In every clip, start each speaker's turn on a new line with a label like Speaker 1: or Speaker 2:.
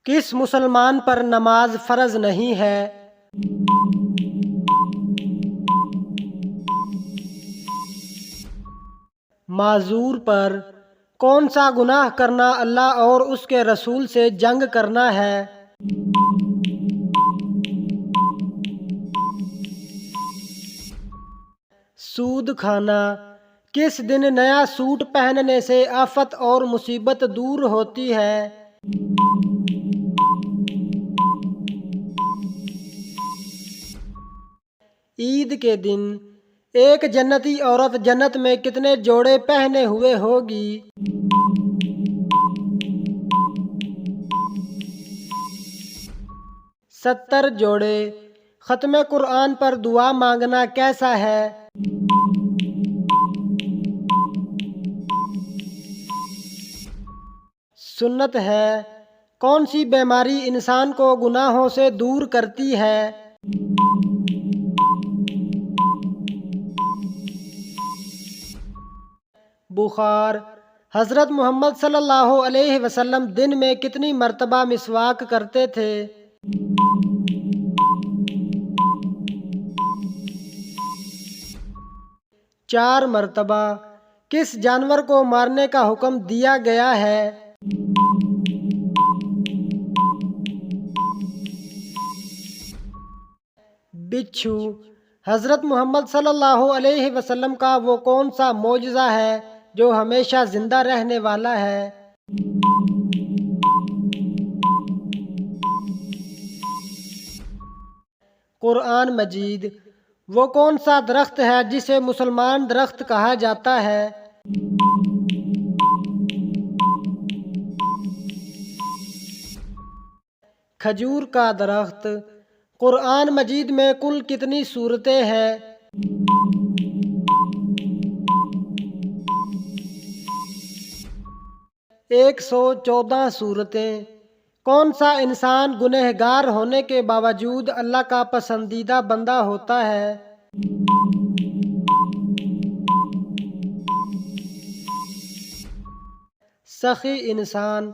Speaker 1: کس مسلمان پر نماز فرض نہیں ہے؟ معذور پر۔ کون سا گناہ کرنا اللہ اور اس کے رسول سے جنگ کرنا ہے؟ سود کھانا۔ کس دن نیا سوٹ پہننے سے آفت اور مصیبت دور ہوتی ہے؟ عید کے دن۔ ایک جنتی عورت جنت میں کتنے جوڑے پہنے ہوئے ہوگی؟ 70 جوڑے۔ ختم قرآن پر دعا مانگنا کیسا ہے؟ سنت ہے۔ کون سی بیماری انسان کو گناہوں سے دور کرتی ہے؟ 'بخار'۔ حضرت محمد صلی اللہ علیہ وسلم دن میں کتنی مرتبہ مسواک کرتے تھے؟ 4 مرتبہ۔ کس جانور کو مارنے کا حکم دیا گیا ہے؟ بچھو۔ حضرت محمد صلی اللہ علیہ وسلم کا وہ کون سا معجزہ ہے جو ہمیشہ زندہ رہنے والا ہے؟ قرآن مجید۔ وہ کون سا درخت ہے جسے مسلمان درخت کہا جاتا ہے؟ کھجور کا درخت۔ قرآن مجید میں کل کتنی سورتیں ہیں؟ 114 سورتیں۔ کون سا انسان گنہگار ہونے کے باوجود اللہ کا پسندیدہ بندہ ہوتا ہے؟ سخی انسان۔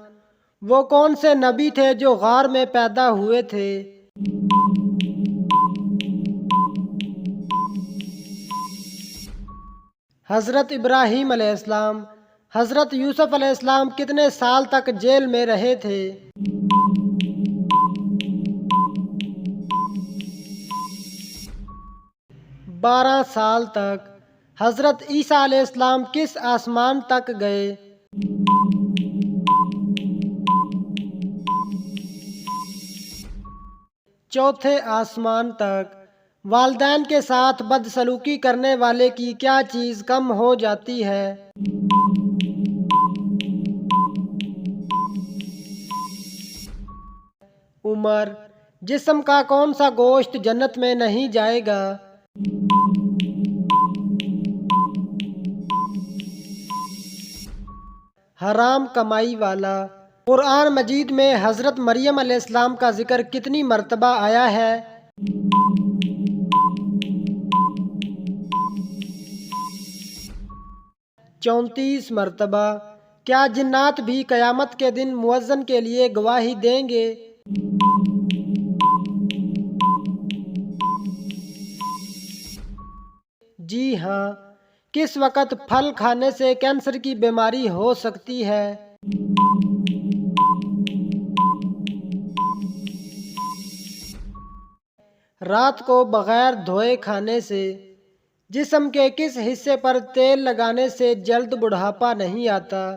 Speaker 1: وہ کون سے نبی تھے جو غار میں پیدا ہوئے تھے؟ حضرت ابراہیم علیہ السلام۔ حضرت یوسف علیہ السلام کتنے سال تک جیل میں رہے تھے؟ 12 سال تک۔ حضرت عیسیٰ علیہ السلام کس آسمان تک گئے؟ چوتھے آسمان تک۔ والدین کے ساتھ بدسلوکی کرنے والے کی کیا چیز کم ہو جاتی ہے؟ عمر۔ جسم کا کون سا گوشت جنت میں نہیں جائے گا؟ حرام کمائی والا۔ قرآن مجید میں حضرت مریم علیہ السلام کا ذکر کتنی مرتبہ آیا ہے؟ 34 مرتبہ۔ کیا جنات بھی قیامت کے دن مؤذن کے لیے گواہی دیں گے؟ جی ہاں۔ کس وقت پھل کھانے سے کینسر کی بیماری ہو سکتی ہے؟ رات کو بغیر دھوئے کھانے سے۔ جسم کے کس حصے پر تیل لگانے سے جلد بڑھاپا نہیں آتا؟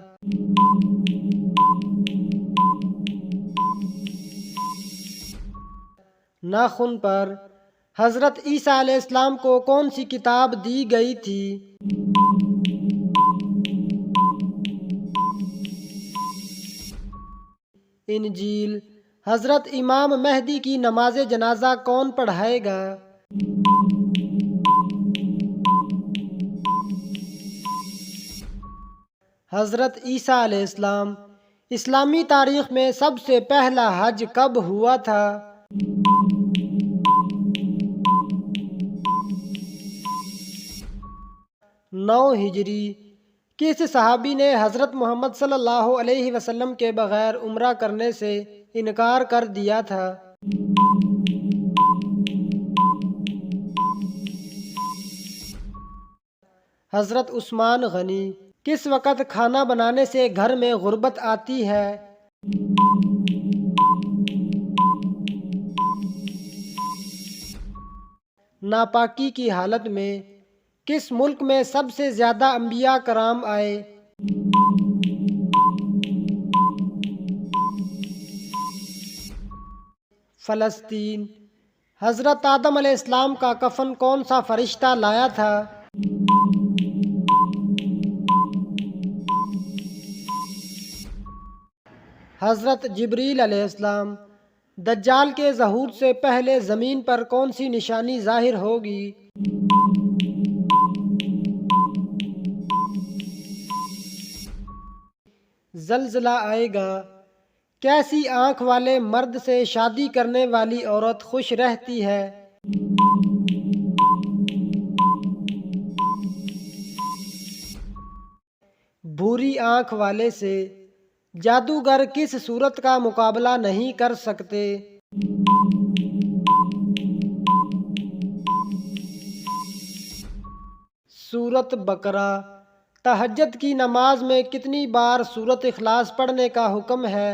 Speaker 1: ناخن پر۔ حضرت عیسیٰ علیہ السلام کو کون سی کتاب دی گئی تھی؟ انجیل۔ حضرت امام مہدی کی نماز جنازہ کون پڑھائے گا؟ حضرت عیسیٰ علیہ السلام۔ اسلامی تاریخ میں سب سے پہلا حج کب ہوا تھا؟ 9 ہجری۔ کس صحابی نے حضرت محمد صلی اللہ علیہ وسلم کے بغیر عمرہ کرنے سے انکار کر دیا تھا۔ حضرت عثمان غنی: کس وقت کھانا بنانے سے گھر میں غربت آتی ہے؟ ناپاکی کی حالت میں۔ کس ملک میں سب سے زیادہ انبیاء کرام آئے؟ فلسطین۔ حضرت آدم علیہ السلام کا کفن کون سا فرشتہ لایا تھا؟ حضرت جبریل علیہ السلام۔ دجال کے ظہور سے پہلے زمین پر کون سی نشانی ظاہر ہوگی؟ زلزلہ آئے گا۔ کیسی آنکھ والے مرد سے شادی کرنے والی عورت خوش رہتی ہے؟ بھوری آنکھ والے سے۔ جادوگر کس صورت کا مقابلہ نہیں کر سکتے؟ سورۃ بقرہ۔ تہجد کی نماز میں کتنی بار سورۃ اخلاص پڑھنے کا حکم ہے؟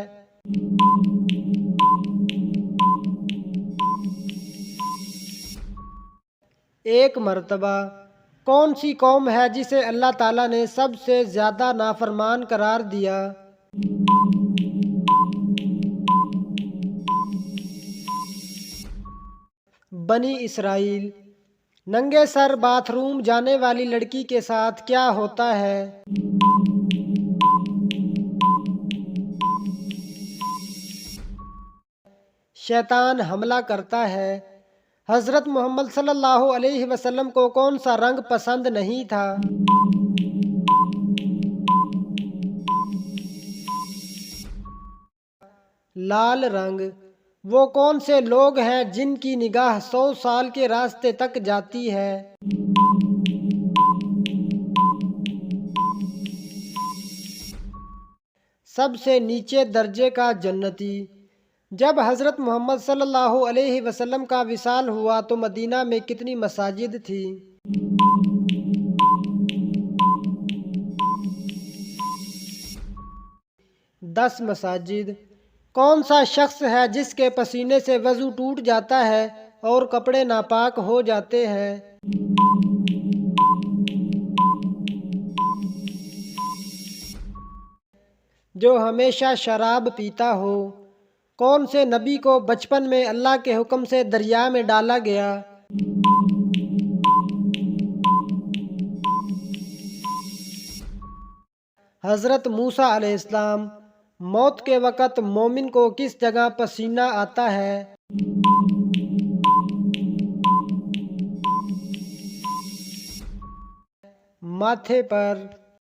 Speaker 1: ایک مرتبہ۔ کون سی قوم ہے جسے اللہ تعالیٰ نے سب سے زیادہ نافرمان قرار دیا؟ بنی اسرائیل۔ ننگے سر باتھ روم جانے والی لڑکی کے ساتھ کیا ہوتا ہے؟ شیطان حملہ کرتا ہے۔ حضرت محمد صلی اللہ علیہ وسلم کو کون سا رنگ پسند نہیں تھا؟ لال رنگ۔ وہ کون سے لوگ ہیں جن کی نگاہ 100 سال کے راستے تک جاتی ہے؟ سب سے نیچے درجے کا جنتی۔ جب حضرت محمد صلی اللہ علیہ وسلم کا وصال ہوا تو مدینہ میں کتنی مساجد تھیں؟ 10 مساجد۔ کون سا شخص ہے جس کے پسینے سے وضو ٹوٹ جاتا ہے اور کپڑے ناپاک ہو جاتے ہیں؟ جو ہمیشہ شراب پیتا ہو۔ کون سے نبی کو بچپن میں اللہ کے حکم سے دریا میں ڈالا گیا؟ حضرت موسیٰ علیہ السلام۔ موت کے وقت مومن کو کس جگہ پسینہ آتا ہے؟ ماتھے پر۔